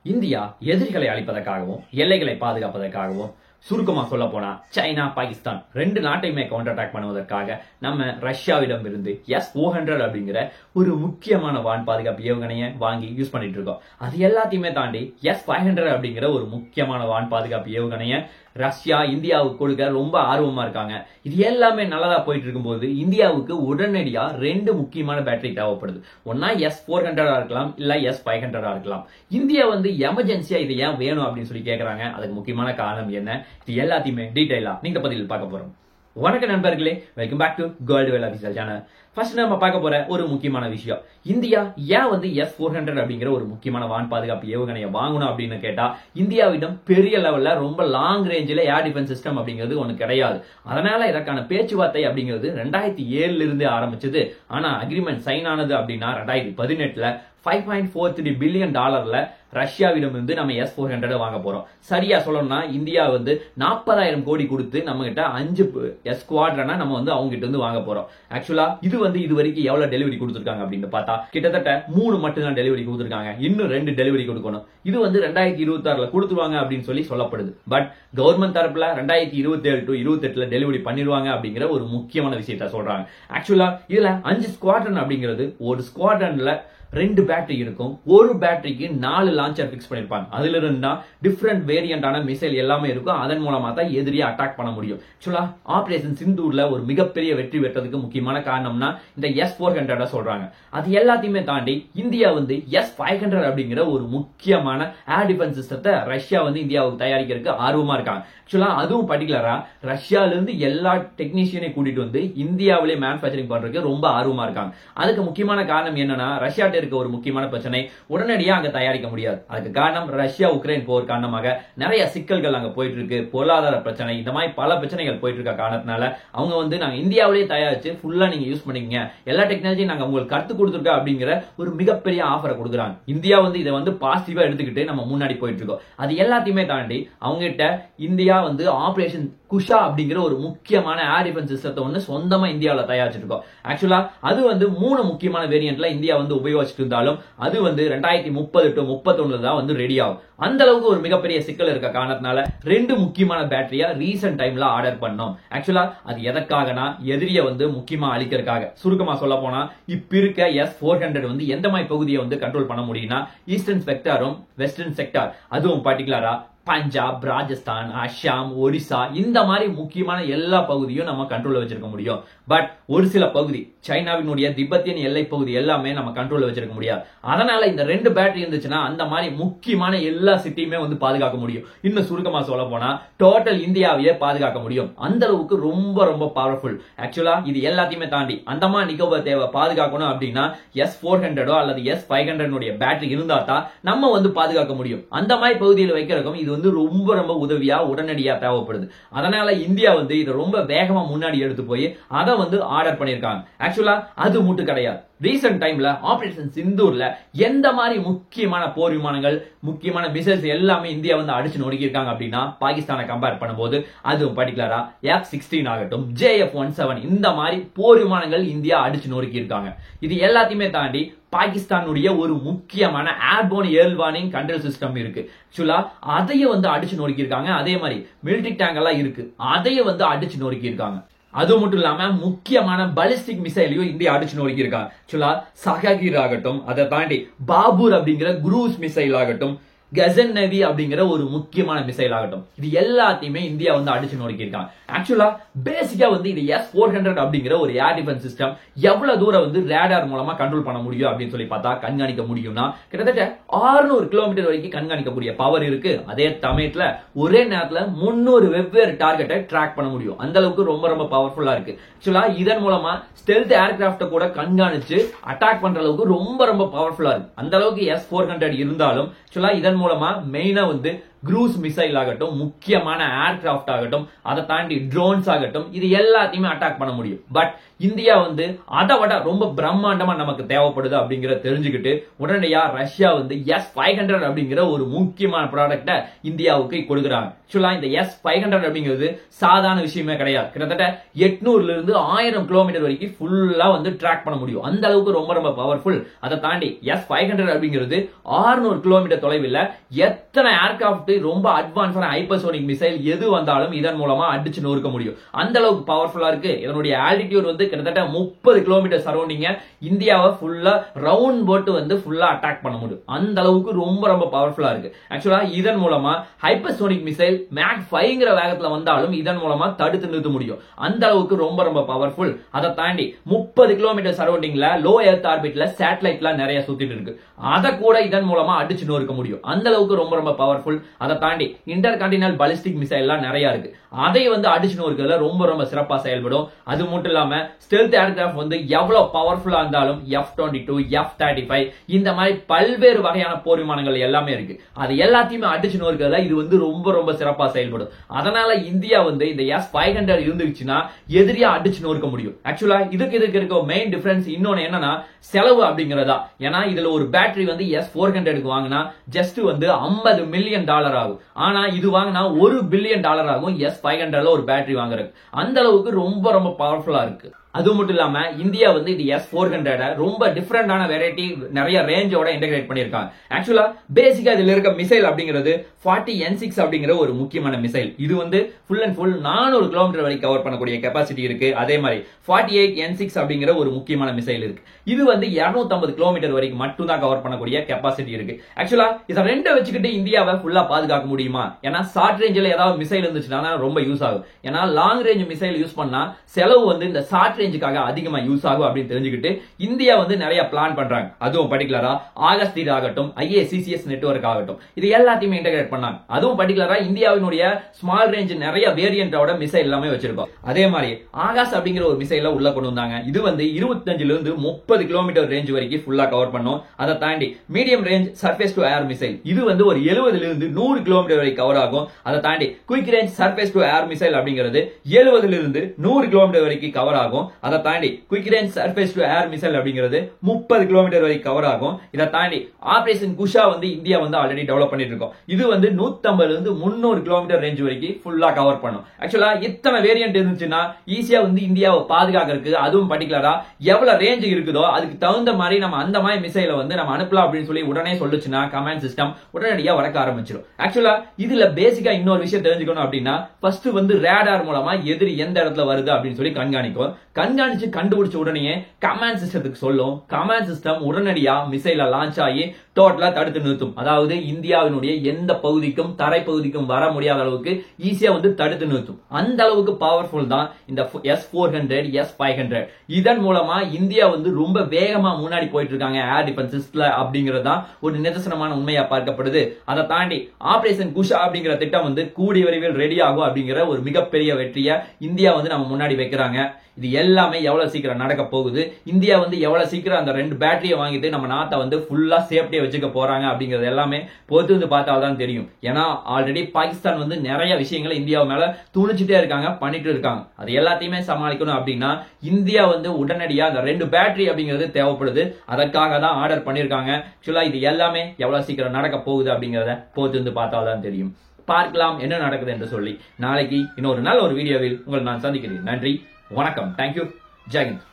India எதிரிகளை அழிப்பதற்காகவும் எல்லைகளை பாதுகாப்பதற்காகவும் சுருக்கமா சொல்ல போனா சைனா பாகிஸ்தான் ரெண்டு நாட்டையுமே கவுண்டர் அட்டாக் பண்ணுவதற்காக நம்ம ரஷ்யாவிடம் இருந்து S-400 அப்படிங்கிற ஒரு முக்கியமான வான் பாதுகாப்பு ஏவுகணையை வாங்கி யூஸ் பண்ணிட்டு இருக்கோம். அது எல்லாத்தையுமே தாண்டி S-500 அப்படிங்கிற ஒரு முக்கியமான வான் பாதுகாப்பு ஏவுகணையை ரஷ்யா இந்தியாவுக்கு கொடுக்க ரொம்ப ஆர்வமா இருக்காங்க. இது எல்லாமே நல்லதா போயிட்டு இருக்கும்போது இந்தியாவுக்கு உடனடியா ரெண்டு முக்கியமான பேட்டரி தேவைப்படுது. ஒன்னா S-400 இருக்கலாம், இல்ல S-500 இருக்கலாம். இந்தியா எமர்ஜென்சியா இது ஏன் வேணும் அப்படின்னு சொல்லி கேக்குறாங்க. அதுக்கு முக்கியமான காரணம் என்ன, இது எல்லாத்தையுமே டீடைலா நீங்க பதில் பார்க்க போறோம். வணக்கம் நண்பர்களே, welcome back to Goldwell official channel. First நம்ம பார்க்க போற ஒரு முக்கியமான விஷயம், இந்தியா ஏன் S-400 அப்படிங்கிற ஒரு முக்கியமான வான் பாதுகாப்பு ஏவுகணையை வாங்கணும் அப்படின்னு கேட்டா, இந்தியாவிடம் பெரிய லெவல்ல ரொம்ப லாங் ரேஞ்சில ஏர் டிஃபென்ஸ் சிஸ்டம் அப்படிங்கிறது ஒண்ணு கிடையாது. அதனால இதற்கான பேச்சுவார்த்தை அப்படிங்கிறது 2007 இருந்து ஆரம்பிச்சது. ஆனா அக்ரிமெண்ட் சைன் ஆனது அப்படின்னா 2018ல $5.43 பில்லியன் ரஷ்யாவிடம் இருந்து நம்ம S-400 வாங்க போறோம். சரியா சொல்லணும்னா இந்தியா 40,000 கோடி கொடுத்து நம்ம கிட்ட 5 ஸ்குவாட்ரனா நம்ம அவங்க கிட்ட இருந்து வாங்க போறோம். ஆக்சுவலா இது இது வரைக்கும் எவ்வளவு டெலிவரி கொடுத்திருக்காங்க அப்படின்னு பார்த்தா கிட்டத்தட்ட 3 மட்டும் தான் டெலிவரி கொடுத்திருக்காங்க. இன்னும் 2 டெலிவரி கொடுக்கணும். இது 2026ல கொடுத்துருவாங்க அப்படின்னு சொல்லி சொல்லப்படுது. பட் கவர்மெண்ட் தரப்புல 2027 to 28ல டெலிவரி பண்ணிடுவாங்க அப்படிங்கிற ஒரு முக்கியமான விஷயத்த சொல்றாங்க. ஆக்சுவலா இதுல 5 ஸ்குவாட்ரன் அப்படிங்கிறது, ஒரு ஸ்குவாட்ரன்ல 2 பேட்டரி இருக்கும். ஒரு பேட்டரிக்கு 4 லான்ச்சர் பிக்ஸ் பண்ணிருப்பாங்க. அதுல இருந்தா டிஃபரெண்ட் வேரியண்டான மிசைல் எல்லாமே இருக்கும். அதன் மூலமா தான் எதிரியை அட்டாக் பண்ண முடியும். ஆக்சுவலா ஆபரேஷன் சிந்தூர்ல ஒரு மிகப்பெரிய வெற்றி பெற்றதுக்கு முக்கியமான காரணம்னா இந்த S-400 சொல்றாங்க. அது எல்லாத்தையுமே தாண்டி இந்தியா S-500 அப்படிங்கிற ஒரு முக்கியமான ஏர் டிஃபென்ஸ் சிஸ்டத்தை ரஷ்யா இந்தியாவுக்கு தயாரிக்கிறதுக்கு ஆர்வமா இருக்காங்க. ஆக்சுவலா அதுவும் பர்டிகுலரா ரஷ்யால இருந்து எல்லா டெக்னீஷியனை கூட்டிட்டு இந்தியாவிலே மேனுஃபேக்சரிங் பண்றதுக்கு ரொம்ப ஆர்வமா இருக்காங்க. அதுக்கு முக்கியமான காரணம் என்னன்னா, ரஷ்யா இருக்க ஒரு முக்கியமான பிரச்சனை, உடனடியாக அங்க தயாரிக்க முடியாது. அதுக்கு காரணம் ரஷ்யா உக்ரைன் போர் காரணமாக நிறைய சிக்கல்கள் அங்க போயிட்டு இருக்கு. பொருளாதார பிரச்சனை, இந்த மாதிரி பல பிரச்சனைகள் போயிட்டு இருக்க காரணத்தினால அவங்க நாங்க இந்தியாவிலேயே தயாரிச்சு ஃபுல்லா நீங்க யூஸ் பண்ணிக்கங்க, எல்லா டெக்னாலஜி நாங்க உங்களுக்கு கத்து கொடுத்துருக்கோம் அப்படிங்கிற ஒரு மிகப்பெரிய ஆஃபரை கொடுக்குறாங்க. இந்தியா இதை பாசிட்டிவா எடுத்துக்கிட்டு நம்ம முன்னாடி போயிட்டு இருக்கோம். அது எல்லாத்தையுமே தாண்டி அவங்க கிட்ட இந்தியா ஆபரேஷன் குஷா அப்படிங்கிற ஒரு முக்கியமான ஏர் டிஃபென்ஸ் சிஸ்டத்தை சொந்தமா இந்தியாவில் தயாரிச்சிருக்கோம். ஆக்சுவலா அது 3 முக்கியமான வேரியன்ட்ல இந்தியா உபயோகிச்சுட்டு இருந்தாலும் அது 2030 to 31 தான் ரெடி ஆகும். அந்த அளவுக்கு ஒரு மிகப்பெரிய சிக்கல் இருக்க காரணத்தினால 2 முக்கியமான பேட்டரியா ரீசன்ட் டைம்ல ஆர்டர் பண்ணோம். ஆக்சுவலா அது எதற்காகனா எதிரிய முக்கியமா அழிக்கிறதுக்காக. சுருக்கமா சொல்ல போனா இப்ப இருக்க S-400 எந்த மாதிரி பகுதியை கண்ட்ரோல் பண்ண முடியும்னா, ஈஸ்டர்ன் செக்டாரும் வெஸ்டர்ன் செக்டார், அதுவும் பர்டிகுலரா பஞ்சாப், ராஜஸ்தான், அசாம், ஒடிசா, இந்த மாதிரி முக்கியமான எல்லா பகுதியும் நம்ம கண்ட்ரோல்ல வச்சிருக்க முடியும். பட் ஒரு சில பகுதி, சைனாவினுடைய திபெத்தியன் எல்லை பகுதி எல்லாமே நம்ம கண்ட்ரோல்ல வச்சிருக்க முடியாது. அதனால இந்த 2 பேட்டரி இருந்துச்சுன்னா அந்த மாதிரி முக்கியமான எல்லா சிட்டியுமே பாதுகாக்க முடியும். இன்னும் சுருக்கமா சொல்ல போனா டோட்டல் இந்தியாவையே பாதுகாக்க முடியும். அந்த அளவுக்கு ரொம்ப ரொம்ப பவர்ஃபுல். ஆக்சுவலா இது எல்லாத்தையுமே தாண்டி அந்தமான் நிக்கோபார் தேவை பாதுகாக்கணும் அப்படின்னா S-400 அல்லது S-500 பேட்டரி இருந்தா தான் நம்ம பாதுகாக்க முடியும். அந்த மாதிரி பகுதியில் வைக்கிறதுக்கும் இது ரொம்ப ரொம்ப உதவியா உடனடியா தேவைப்படுது. அதனால இந்தியா இதை ரொம்ப வேகமா முன்னாடி எடுத்து போய் அதை ஆர்டர் பண்ணிருக்காங்க. ஆக்சுவலா அது மட்டும் கிடையாது. ரீசன்ட் டைம்ல ஆபரேஷன் சிந்தூர்ல எந்த மாதிரி முக்கியமான போர் விமானங்கள், முக்கியமான மிசைல்ஸ் எல்லாமே இந்தியா அடிச்சு நொறுக்கி இருக்காங்க அப்படின்னா, பாகிஸ்தானை கம்பேர் பண்ணும்போது அதுவும் பர்டிகுலரா F-16 ஆகட்டும், JF-17 இந்த மாதிரி போர் விமானங்கள் இந்தியா அடிச்சு நொறுக்கி இருக்காங்க. இது எல்லாத்தையுமே தாண்டி பாகிஸ்தானுடைய ஒரு முக்கியமான airborne Earl warning control system இருக்கு. ஆக்சுவலா அதையும் அடிச்சு நொறுக்கி இருக்காங்க. அதே மாதிரி மிலிட்டரி டேங்க் எல்லாம் இருக்கு, அதையும் அடிச்சு நொறுக்கி இருக்காங்க. அது மட்டும் இல்லாம முக்கியமான பாலிஸ்டிக் மிசைலையும் இந்தியா அடிச்சு நொறுக்கி இருக்காங்க. ஆக்சுவலா சஹகீர் ஆகட்டும், அதை தாண்டி பாபூர் அப்படிங்கிற குரூஸ் மிசைல் ஆகட்டும், கசன் நவி அப்படிங்கிற ஒரு முக்கியமான மிசைல் ஆகட்டும், இது எல்லாத்தையுமே இந்தியா அடிச்சு நொறுக்கி இருக்காங்க. ஆக்சுவலா பேசிக்கா இது S-400 அப்படிங்கிற ஒரு ஏர் டிஃபென்ஸ் சிஸ்டம் எவ்வளவு தூரம் ரேடார் மூலமா கண்ட்ரோல் பண்ண முடியும் அப்படின்னு சொல்லி பார்த்தா, கண்காணிக்க முடியும்னா கிட்டத்தட்ட 600 கிலோமீட்டர் வரைக்கும் கண்காணிக்கக்கூடிய பவர் இருக்கு. அதே சமயத்துல ஒரே நேரத்துல 300 வெவ்வேறு டார்கெட்டை ட்ராக் பண்ண முடியும். அந்த அளவுக்கு ரொம்ப ரொம்ப பவர்ஃபுல்லா இருக்கு. ஆக்சுவலா இதன் மூலமா ஸ்டெல்த் ஏர்கிராஃப்ட கூட கண்காணிச்சு அட்டாக் பண்ற அளவுக்கு ரொம்ப ரொம்ப பவர்ஃபுல்லா இருக்கு. அந்த அளவுக்கு S-400 இருந்தாலும் ஆக்சுவலா இதன் மூலமா மெயினா க்ரூஸ் மிசைல் ஆகட்டும், முக்கியமான ஏர்கிராஃப்ட் ஆகட்டும், அதை தாண்டி ட்ரோன்ஸ் ஆகட்டும், இது எல்லாத்தையுமே அட்டாக் பண்ண முடியும். பட் இந்தியா வந்து அதை விட ரொம்ப பிரம்மாண்டமா நமக்கு தேவைப்படுது அப்படிங்கிற தெரிஞ்சுக்கிட்டு உடனடியா ரஷ்யா வந்து S-500 அப்படிங்கிற ஒரு முக்கியமான ப்ராடக்ட இந்தியாவுக்கு கொடுக்குறாங்க. ஆக்சுவலா இந்த S-500 அப்படிங்கிறது சாதாரண விஷயமே கிடையாது. கிட்டத்தட்ட 800 இருந்து 1000 கிலோமீட்டர் வரைக்கும் ஃபுல்லா வந்து ட்ராக் பண்ண முடியும். அந்த அளவுக்கு ரொம்ப ரொம்ப பவர்ஃபுல். அதை தாண்டி S-500 அப்படிங்கிறது 600 கிலோமீட்டர் தொலைவில் எத்தனை ஏர்கிராஃப்ட் ரொம்ப அட்வான்ஸான ஹைப்பர்சோனிக் மிசைல் எது வந்தாலும் இதன் மூலமா அடிச்சு நொறுக்க முடியும். அந்த அளவுக்கு பவர்ஃபுல்லா இருக்கு. இதனுடைய ஆல்டிடியூட் வந்து கிட்டத்தட்ட 30 கிலோமீட்டர் சரௌண்டிங்க இந்தியாவை ஃபுல்லா ரவுண்ட் போட்டு வந்து ஃபுல்லா அட்டாக் பண்ண முடியும். அந்த அளவுக்கு ரொம்ப ரொம்ப பவர்ஃபுல்லா இருக்கு. ஆக்சுவலா இதன் மூலமா ஹைப்பர்சோனிக் மிசைல் மேக் 5ங்கிற வேகத்துல வந்தாலும் இதன் மூலமா தடுத்து நிறுத்த முடியும். அந்த அளவுக்கு ரொம்ப ரொம்ப பவர்ஃபுல். அதை தாண்டி 30 கிலோமீட்டர் சரௌண்டிங்ல லோ எர்த் ஆர்பிட்ல சேட்டலைட்லாம் நிறைய சுத்திட்டு இருக்கு. அதை கூட இதன் மூலமா அடிச்சு நொறுக்க முடியும். அந்த அளவுக்கு ரொம்ப ரொம்ப பவர்ஃபுல். அதை தாண்டி இன்டர் கான்டினென்டல் பாலிஸ்டிக் மிசைல் எல்லாம் நிறைய இருக்கு. அதை வந்து அடிச்சு நொறுக்கிறதுல ரொம்ப ரொம்ப சிறப்பா செயல்படும். அது மட்டும் இல்லாம ஸ்டெல்த் ஏர்கிராஃப்ட் வந்து எவ்வளவு பவர்ஃபுல்லா இருந்தாலும் F-22, F-35 இந்த மாதிரி பல்வேறு வகையான போர் விமானங்கள் எல்லாமே இருக்கு. அது எல்லாத்தையுமே அடிச்சு நொறுக்கிறதுல இது வந்து ரொம்ப ரொம்ப சிறப்பா செயல்படும். அதனால இந்தியா வந்து இந்த S-500 இருந்துச்சுன்னா எதிரியா அடிச்சு நொறுக்க முடியும். ஆக்சுவலா இதுக்கு இருக்க மெயின் டிஃபரன்ஸ் இன்னொன்னு என்னன்னா செலவு அப்படிங்கறதா. ஏன்னா இதுல ஒரு பேட்டரி வந்து S-400க்கு வாங்கினா ஜஸ்ட் வந்து $50 மில்லியன் ஆகும். ஆனா இது வாங்கினா $1 பில்லியன் ஆகும் S-500ல ஒரு பேட்டரி வாங்குறது. அந்த அளவுக்கு ரொம்ப ரொம்ப பவர்ஃபுல்லா இருக்கு. அது மட்டும் இல்லாம இந்தியா வந்து இது S-400 ரொம்ப டிஃபரெண்டான வெரைட்டி நிறைய ரேஞ்சோட இன்டகிரேட் பண்ணிருக்காங்க. ஆக்சுவலா பேசிக்கா இதுல இருக்க மிசைல் அப்படிங்கிறது 40N6 அப்படிங்கிற ஒரு முக்கியமான மிசைல். இது வந்து ஃபுல் அண்ட் ஃபுல் 400 கிலோமீட்டர் வரை கவர் பண்ணக்கூடிய கெபாசிட்டி இருக்கு. அதே மாதிரி 48N6 அப்படிங்கிற ஒரு முக்கியமான மிசைல் இருக்கு. இது வந்து 250 கிலோமீட்டர் வரைக்கும் மட்டும் தான் கவர் பண்ணக்கூடிய கெபாசிட்டி இருக்கு. ஆக்சுவலா இதை ரெண்டை வச்சுக்கிட்டு இந்தியாவை ஃபுல்லா பாதுகாக்க முடியுமா? ஏன்னா ஷார்ட் ரேஞ்சில் ஏதாவது மிசைல் இருந்துச்சுன்னா ரொம்ப யூஸ் ஆகும். ஏன்னா லாங் ரேஞ்ச் மிசைல் யூஸ் பண்ணா செலவு வந்து இந்த ஷார்ட் ரேஞ்சுக்காக அதிகமா யூஸ் ஆகும் அப்படின்னு தெரிஞ்சுக்கிட்டு இந்தியா வந்து நிறைய பிளான் பண்றாங்க. அதுவும் பர்டிகுலரா ஆகஸ்ட் ஆகட்டும், IACCS நெட்வொர்க் ஆகட்டும், இது எல்லாத்தையுமே இன்டகிரேட் பண்ணாங்க. அதுவும் பர்டிகுலரா இந்தியாவினுடைய ஸ்மால் ரேஞ்ச் நிறைய வேரியண்டோட மிசைல் எல்லாமே வச்சிருக்கோம். அதே மாதிரி ஆகாஷ் அப்படிங்கிற ஒரு மிசைல உள்ள கொண்டு வந்தாங்க. இது வந்து 25 இருந்து 30 கிலோமீட்டர் ரேஞ்ச் வரைக்கும் ஃபுல்லா கவர் பண்ணும். அதை தாண்டி medium range surface to air missile இது வந்து ஒரு 70 இருந்து 100 கிலோமீட்டர் வரை கவர் ஆகும். அதை தாண்டி quick range surface to air missile அப்படிங்கிறது 70 இருந்து 100 கிலோமீட்டர் வரைக்கும் கவர் ஆகும். அதை தாண்டி quick range surface to air missile அப்படிங்கிறது 30 கிலோமீட்டர் வரை கவர் ஆகும். இதை தாண்டி ஆபரேஷன் குஷா வந்து இந்தியா வந்து ஆல்ரெடி டெவலப் பண்ணிட்டு இருக்கோம். இது வந்து 150 இருந்து 300 கிலோமீட்டர் ரேஞ்ச் வரைக்கும் ஃபுல்லா கவர் பண்ணும். ஆக்சுவலா இத்தனை வேரியன்ட் இருந்துச்சுன்னா ஈஸியா வந்து இந்தியாவை பாதுகாக்கிறதுக்கு, அதுவும் பர்டிகுலரா எவ்வளவு ரேஞ்ச் இருக்குதோ அதுக்கு தகுந்த மாதிரி நம்ம அந்த மாதிரி மிசைலை வந்து நம்ம அனுப்பலாம் அப்படின்னு சொல்லி உடனே சொல்லுச்சுன்னா கமாண்ட் சிஸ்டம் உடனடியா வளர்க்க ஆரம்பிச்சிடும். ஆக்சுவலா இதுல பேசிக்கா இன்னொரு விஷயம் தெரிஞ்சுக்கணும் அப்படின்னா ஃபர்ஸ்ட் வந்து ரேடார் மூலமா எதிரி எந்த இடத்துல வருது அப்படின்னு சொல்லி கண்காணிக்கும். கண்காணிச்சு கண்டுபிடிச்ச உடனே கமாண்ட் சிஸ்டத்துக்கு சொல்லும். கமாண்ட் சிஸ்டம் உடனடியா மிசைல லான்ச் ஆகி டோட்டலா தடுத்து நிறுத்தும். அதாவது இந்தியாவினுடைய எந்த பகுதிக்கும் தரை பகுதிக்கும் வர முடியாத அளவுக்கு ஈஸியா வந்து தடுத்து நிறுத்தும். அந்த அளவுக்கு பவர்ஃபுல் தான் இந்த S-400, S-500. இதன் மூலமா இந்தியா வந்து ரொம்ப வேகமா முன்னாடி போயிட்டு இருக்காங்க ஏர் டிஃபென்ஸ்ல அப்படிங்கிறது தான் ஒரு நிதர்சனமான உண்மையா பார்க்கப்படுது. அதை தாண்டி ஆபரேஷன் குஷா அப்படிங்கிற திட்டம் வந்து கூடிய விரைவில் ரெடி ஆகும் அப்படிங்கிற ஒரு மிகப்பெரிய வெற்றியை இந்தியா வந்து நம்ம முன்னாடி வைக்கிறாங்க. இது எல்லாமே எவ்வளவு சீக்கிரம் நடக்க போகுது, இந்தியா வந்து எவ்வளவு சீக்கிரம் அந்த 2 பேட்டரியை வாங்கிட்டு நம்ம நாட்டை வந்து ஃபுல்லா சேஃப்டியா வச்சுக்க போறாங்க அப்படிங்கிறது எல்லாமே பொறுத்து வந்து பார்த்தால்தான் தெரியும். ஏன்னா ஆல்ரெடி பாகிஸ்தான் வந்து நிறைய விஷயங்களை இந்தியா மேல துணிச்சுட்டே இருக்காங்க, பண்ணிட்டு இருக்காங்க. அது எல்லாத்தையுமே சமாளிக்கணும் அப்படின்னா இந்தியா வந்து உடனடியா அந்த 2 பேட்டரி அப்படிங்கிறது தேவைப்படுது. அதற்காக தான் ஆர்டர் பண்ணிருக்காங்க. ஆக்சுவலா இது எல்லாமே எவ்வளவு சீக்கிரம் நடக்க போகுது அப்படிங்கறத பொறுத்து வந்து பார்த்தால்தான் தெரியும். பார்க்கலாம் என்ன நடக்குது என்று சொல்லி நாளைக்கு இன்னொரு நல்ல ஒரு வீடியோவில் உங்களை நான் சந்திக்கிறேன். நன்றி, வணக்கம், தேங்க்யூ, ஜெய் ஹிந்த்.